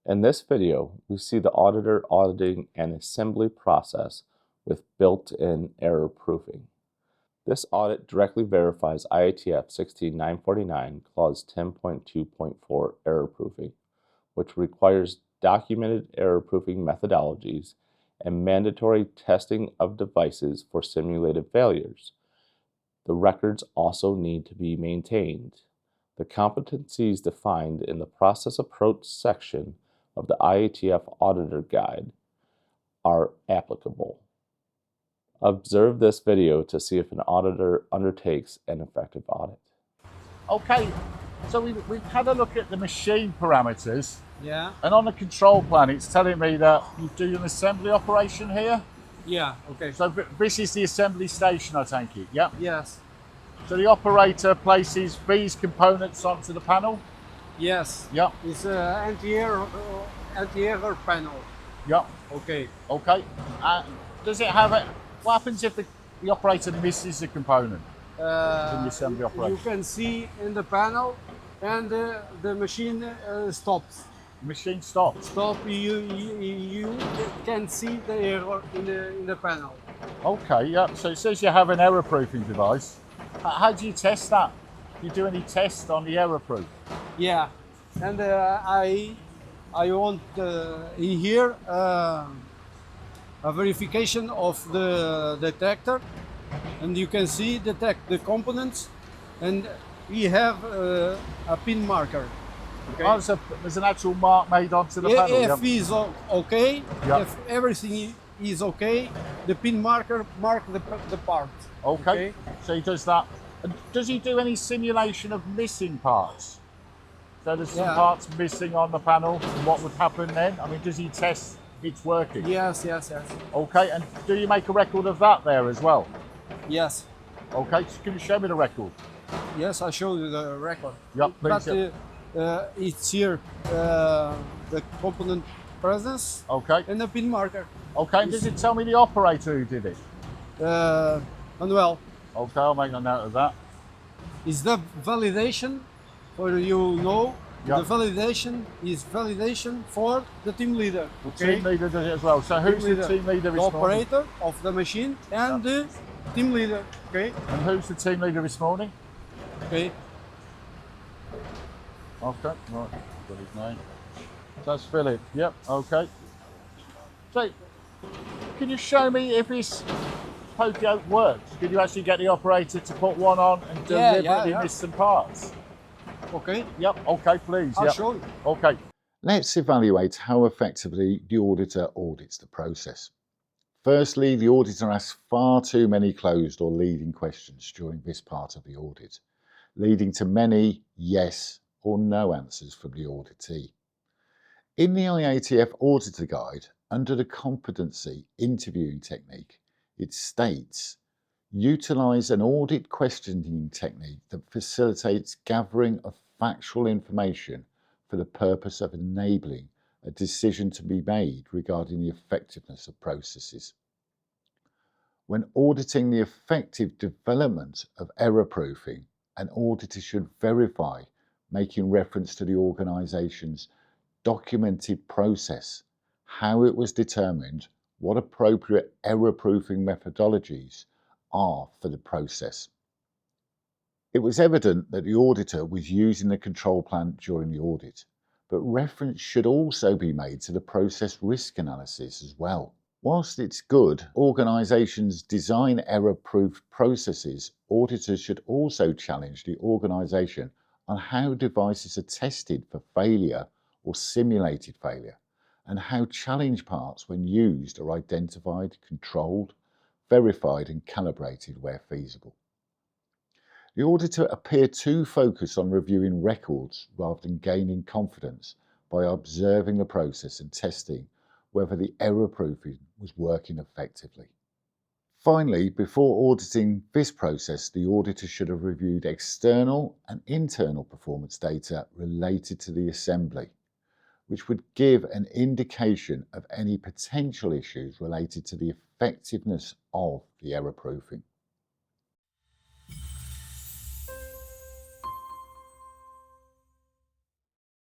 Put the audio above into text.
In this video, we see the auditor auditing an assembly process with built-in error proofing. This audit directly verifies IATF 16949 Clause 10.2.4 error proofing, which requires documented error proofing methodologies and mandatory testing of devices for simulated failures. The records also need to be maintained. The competencies defined in the Process Approach section of the IATF Auditor Guide are applicable. Observe this video to see if an auditor undertakes an effective audit. Okay, so we've had a look at the machine parameters. Yeah. And on the control plan, it's telling me that you do an assembly operation here. Yeah. Okay. So this is the assembly station, I take it. Yeah. Yes. So the operator places these components onto the panel. Yes. Yeah. It's anti-error panel. Yeah. Okay. Okay. Does it have it? What happens if the operator misses a component in the assembly operation? You can see in the panel, and the machine stops. The machine stops. Stop. You can see the error in the panel. Okay. Yeah. So it says you have an error proofing device. How do you test that? Do you do any tests on the error proof? Yeah. And I want in here a verification of the detector, and you can see detect the components, and we have a pin marker. Okay. Oh, so there's an actual mark made onto the panel. If it's okay, Yep. if everything is okay, the pin marker mark the part. Okay. So he does that. And does he do any simulation of missing parts? So there's some parts missing on the panel, and what would happen then? I mean, does he test it's working? Yes. Okay, and do you make a record of that there as well? Yes. Okay, so can you show me the record? Yes, I showed you the record. Yep, please. But it's here the component presence Okay. and the pin marker. Okay, and does it tell me the operator who did it? Manuel. Okay, I'll make a note of that. Is the validation for you know? Yep. The validation is validation for the team leader. The team leader does it as well. So who's the team leader? The operator of the machine and the team leader. Okay. And who's the team leader this morning? Okay. Okay, right. Got his name. That's Philip. Yep. Okay. So, can you show me if this poke works? Did you actually get the operator to put one on and deliberately miss some parts? Okay. Yep. Okay, please. I'll show you. Okay. Let's evaluate how effectively the auditor audits the process. Firstly, the auditor asks far too many closed or leading questions during this part of the audit, leading to many yes or no answers from the auditee. In the IATF Auditor Guide, under the competency interviewing technique, it states, utilise an audit questioning technique that facilitates gathering of factual information for the purpose of enabling a decision to be made regarding the effectiveness of processes. When auditing the effective development of error proofing, an auditor should verify, making reference to the organisation's documented process, how it was determined, what appropriate error proofing methodologies are for the process. It was evident that the auditor was using the control plan during the audit, but reference should also be made to the process risk analysis as well. Whilst it's good organisations design error-proof processes, auditors should also challenge the organisation on how devices are tested for failure or simulated failure, and how challenge parts when used are identified, controlled, verified and calibrated where feasible. The auditor appeared too focused on reviewing records rather than gaining confidence by observing the process and testing whether the error proofing was working effectively. Finally, before auditing this process, the auditor should have reviewed external and internal performance data related to the assembly, which would give an indication of any potential issues related to the effectiveness of the error proofing.